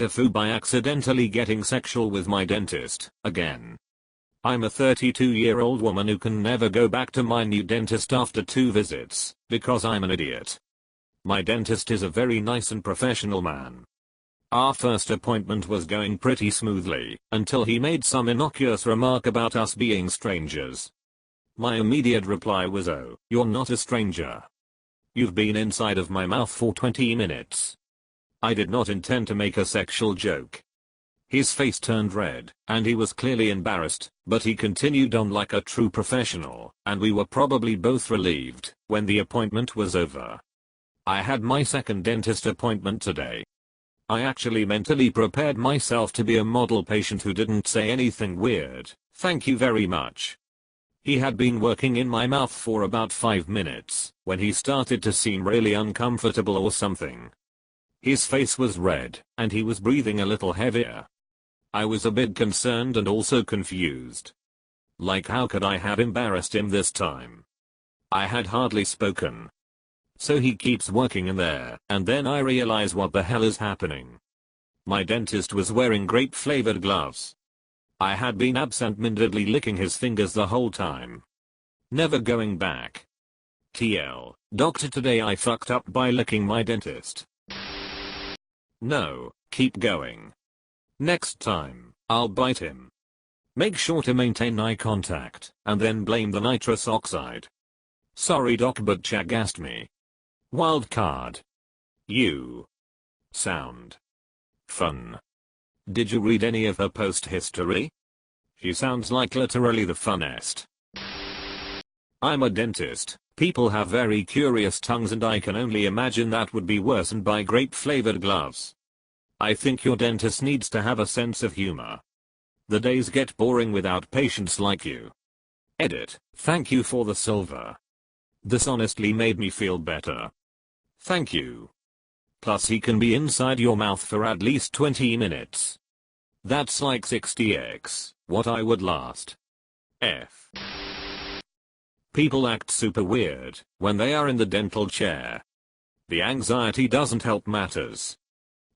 TIFU by accidentally getting sexual with my dentist, again. I'm a 32-year-old woman who can never go back to my new dentist after 2 visits, because I'm an idiot. My dentist is a very nice and professional man. Our first appointment was going pretty smoothly, until he made some innocuous remark about us being strangers. My immediate reply was, "Oh, you're not a stranger. You've been inside of my mouth for 20 minutes. I did not intend to make a sexual joke." His face turned red, and he was clearly embarrassed, but he continued on like a true professional, and we were probably both relieved when the appointment was over. I had my second dentist appointment today. I actually mentally prepared myself to be a model patient who didn't say anything weird, "Thank you very much." He had been working in my mouth for about 5 minutes, when he started to seem really uncomfortable or something. His face was red, and he was breathing a little heavier. I was a bit concerned and also confused. Like, how could I have embarrassed him this time? I had hardly spoken. So he keeps working in there, and then I realize what the hell is happening. My dentist was wearing grape-flavored gloves. I had been absent-mindedly licking his fingers the whole time. Never going back. TL, doctor, today I fucked up by licking my dentist. No, keep going. Next time, I'll bite him. Make sure to maintain eye contact, and then blame the nitrous oxide. Sorry doc, but Chag asked me. Wild card. You sound fun. Did you read any of her post history? She sounds like literally the funnest. I'm a dentist. People have very curious tongues, and I can only imagine that would be worsened by grape-flavored gloves. I think your dentist needs to have a sense of humor. The days get boring without patients like you. Edit. Thank you for the silver. This honestly made me feel better. Thank you. Plus he can be inside your mouth for at least 20 minutes. That's like 60x what I would last. F. People act super weird when they are in the dental chair. The anxiety doesn't help matters.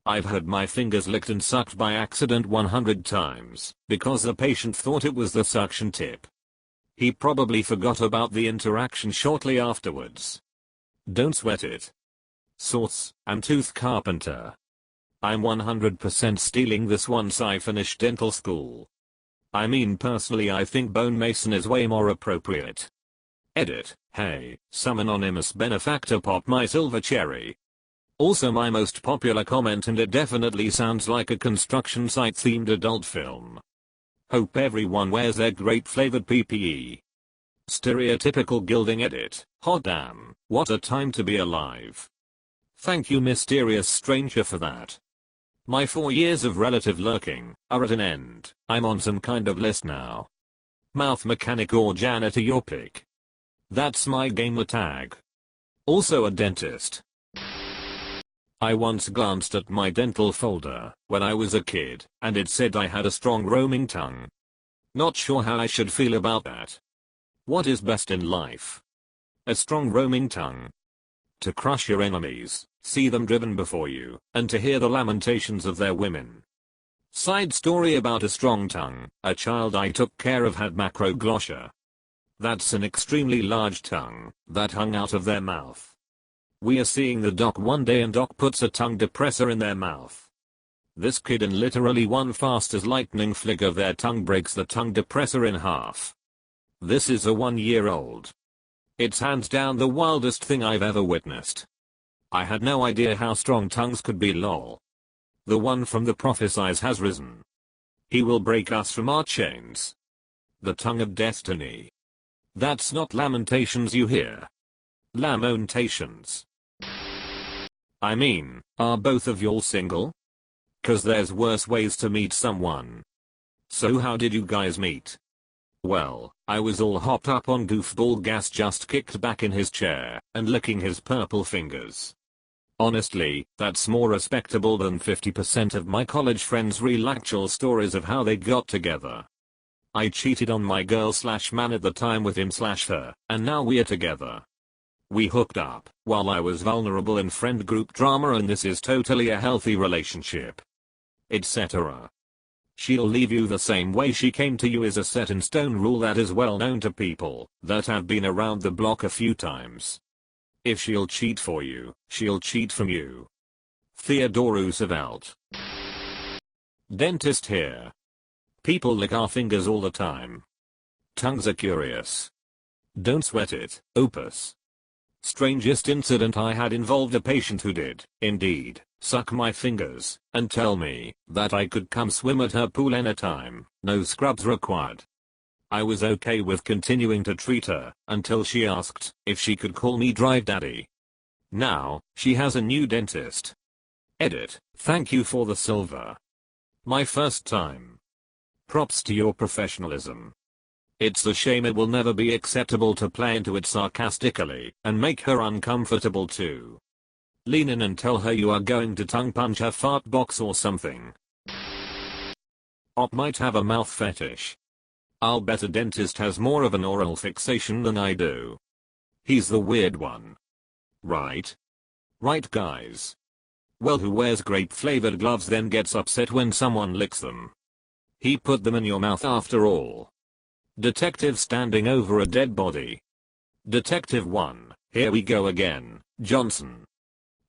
I've had my fingers licked and sucked by accident 100 times because the patient thought it was the suction tip. He probably forgot about the interaction shortly afterwards. Don't sweat it. Source: I'm Tooth Carpenter. I'm 100% stealing this once I finish dental school. I mean, personally I think bone mason is way more appropriate. Edit. Hey, some anonymous benefactor, pop my silver cherry. Also my most popular comment, and it definitely sounds like a construction site themed adult film. Hope everyone wears their grape flavored PPE. Stereotypical gilding. Edit. Hot damn, what a time to be alive. Thank you mysterious stranger for that. My 4 years of relative lurking are at an end. I'm on some kind of list now. Mouth mechanic or janitor, your pick. That's my gamer tag. Also a dentist. I once glanced at my dental folder when I was a kid, and it said I had a strong roaming tongue. Not sure how I should feel about that. What is best in life? A strong roaming tongue. To crush your enemies, see them driven before you, and to hear the lamentations of their women. Side story about a strong tongue: a child I took care of had macroglossia. That's an extremely large tongue that hung out of their mouth. We are seeing the doc one day, and doc puts a tongue depressor in their mouth. This kid, in literally one fast as lightning flick of their tongue, breaks the tongue depressor in half. This is a 1-year-old. It's hands down the wildest thing I've ever witnessed. I had no idea how strong tongues could be, lol. The one from the prophesies has risen. He will break us from our chains. The tongue of destiny. That's not lamentations you hear. Lamentations. I mean, are both of y'all single? 'Cause there's worse ways to meet someone. So how did you guys meet? Well, I was all hopped up on goofball gas, just kicked back in his chair and licking his purple fingers. Honestly, that's more respectable than 50% of my college friends' real actual stories of how they got together. I cheated on my girl/man at the time with him/her, and now we're together. We hooked up while I was vulnerable in friend group drama, and this is totally a healthy relationship. etc. She'll leave you the same way she came to you is a set in stone rule that is well known to people that have been around the block a few times. If she'll cheat for you, she'll cheat from you. Theodore Roosevelt. Dentist here. People lick our fingers all the time. Tongues are curious. Don't sweat it, Opus. Strangest incident I had involved a patient who did, indeed, suck my fingers and tell me that I could come swim at her pool anytime, no scrubs required. I was okay with continuing to treat her until she asked if she could call me Drive Daddy. Now, she has a new dentist. Edit, thank you for the silver. My first time. Props to your professionalism. It's a shame it will never be acceptable to play into it sarcastically and make her uncomfortable too. Lean in and tell her you are going to tongue punch her fart box or something. Op might have a mouth fetish. I'll bet a dentist has more of an oral fixation than I do. He's the weird one. Right? Right guys? Well, who wears grape flavored gloves then gets upset when someone licks them? He put them in your mouth after all. Detective standing over a dead body. Detective 1, here we go again, Johnson.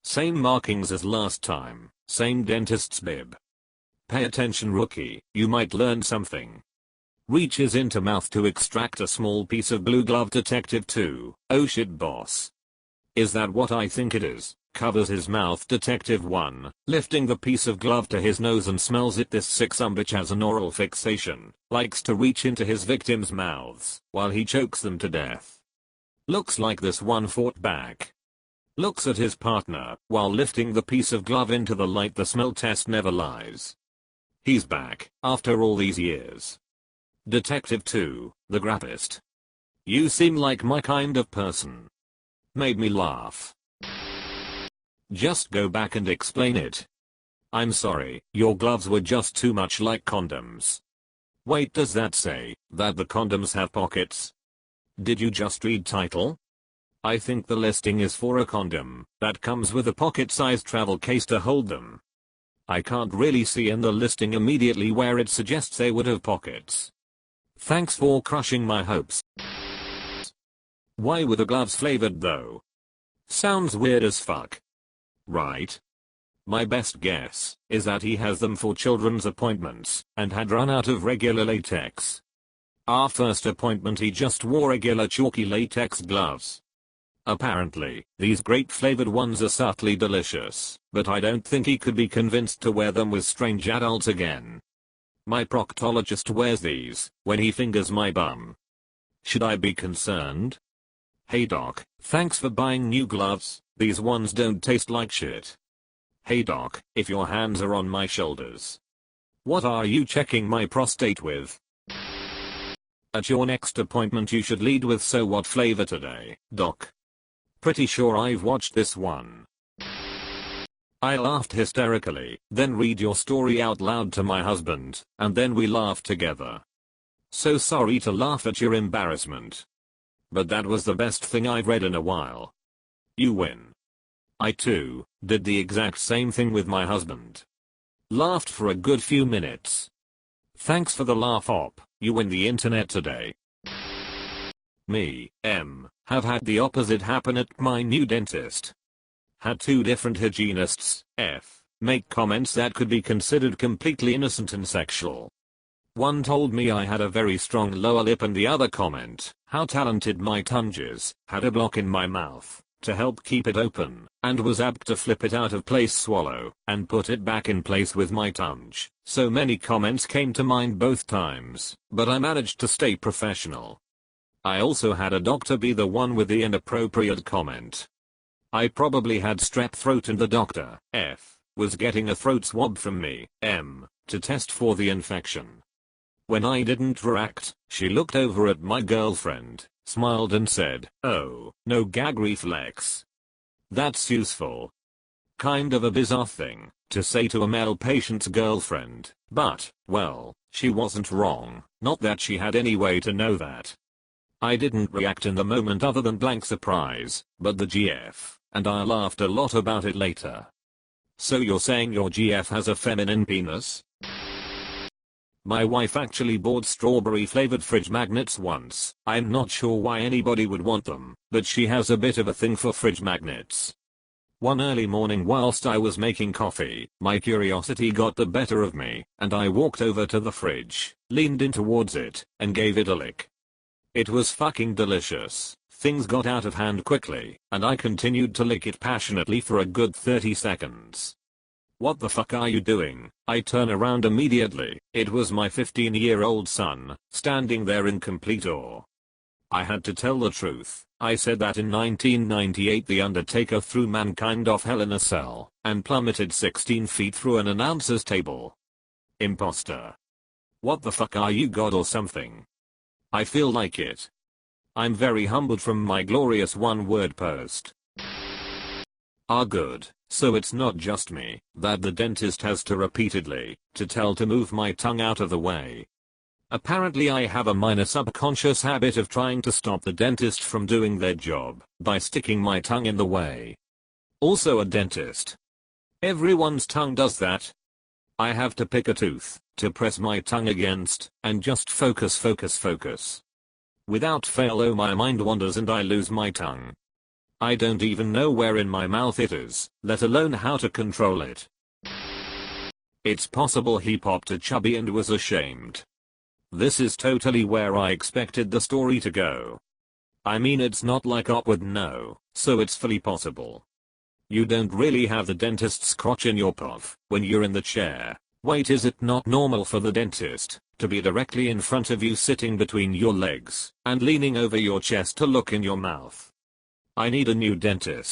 Same markings as last time, same dentist's bib. Pay attention rookie, you might learn something. Reaches into mouth to extract a small piece of blue glove. Detective 2, oh shit boss. Is that what I think it is? Covers his mouth. Detective 1, lifting the piece of glove to his nose and smells it. This sick sumbitch has an oral fixation, likes to reach into his victims' mouths while he chokes them to death. Looks like this one fought back. Looks at his partner while lifting the piece of glove into the light. The smell test never lies. He's back after all these years. Detective 2, the graphist. You seem like my kind of person. Made me laugh. Just go back and explain it. I'm sorry, your gloves were just too much like condoms. Wait, does that say that the condoms have pockets? Did you just read title? I think the listing is for a condom that comes with a pocket-sized travel case to hold them. I can't really see in the listing immediately where it suggests they would have pockets. Thanks for crushing my hopes. Why were the gloves flavored though? Sounds weird as fuck. Right? My best guess is that he has them for children's appointments and had run out of regular latex. Our first appointment he just wore regular chalky latex gloves. Apparently, these grape flavored ones are subtly delicious, but I don't think he could be convinced to wear them with strange adults again. My proctologist wears these when he fingers my bum. Should I be concerned? Hey doc, thanks for buying new gloves, these ones don't taste like shit. Hey doc, if your hands are on my shoulders. What are you checking my prostate with? At your next appointment you should lead with "So what flavor today, doc?" Pretty sure I've watched this one. I laughed hysterically, then read your story out loud to my husband, and then we laughed together. So sorry to laugh at your embarrassment. But that was the best thing I've read in a while. You win. I too did the exact same thing with my husband. Laughed for a good few minutes. Thanks for the laugh op, you win the internet today. Me, have had the opposite happen at my new dentist. Had two different hygienists, make comments that could be considered completely innocent and sexual. One told me I had a very strong lower lip and the other comment, how talented my tongue is, had a block in my mouth to help keep it open, and was apt to flip it out of place, swallow, and put it back in place with my tongue. So many comments came to mind both times, but I managed to stay professional. I also had a doctor be the one with the inappropriate comment. I probably had strep throat and the doctor, was getting a throat swab from me, to test for the infection. When I didn't react, she looked over at my girlfriend, smiled and said, "Oh, no gag reflex." That's useful. Kind of a bizarre thing to say to a male patient's girlfriend, but, well, she wasn't wrong, not that she had any way to know that. I didn't react in the moment other than blank surprise, but the GF, and I laughed a lot about it later. So you're saying your GF has a feminine penis? My wife actually bought strawberry flavored fridge magnets once. I'm not sure why anybody would want them, but she has a bit of a thing for fridge magnets. One early morning whilst I was making coffee, my curiosity got the better of me, and I walked over to the fridge, leaned in towards it, and gave it a lick. It was fucking delicious. Things got out of hand quickly, and I continued to lick it passionately for a good 30 seconds. What the fuck are you doing? I turn around immediately. It was my 15-year-old son, standing there in complete awe. I had to tell the truth. I said that in 1998 The Undertaker threw mankind off Hell in a Cell, and plummeted 16 feet through an announcer's table. Imposter. What the fuck are you, God or something? I feel like it. I'm very humbled from my glorious one-word post. Good. So it's not just me that the dentist has to repeatedly tell to move my tongue out of the way. Apparently I have a minor subconscious habit of trying to stop the dentist from doing their job by sticking my tongue in the way. Also a dentist. Everyone's tongue does that. I have to pick a tooth to press my tongue against and just focus. Without fail, oh, my mind wanders and I lose my tongue. I don't even know where in my mouth it is, let alone how to control it. It's possible he popped a chubby and was ashamed. This is totally where I expected the story to go. I mean, it's not like awkward, no, so it's fully possible. You don't really have the dentist's crotch in your puff when you're in the chair. Wait, is it not normal for the dentist to be directly in front of you, sitting between your legs and leaning over your chest to look in your mouth? I need a new dentist.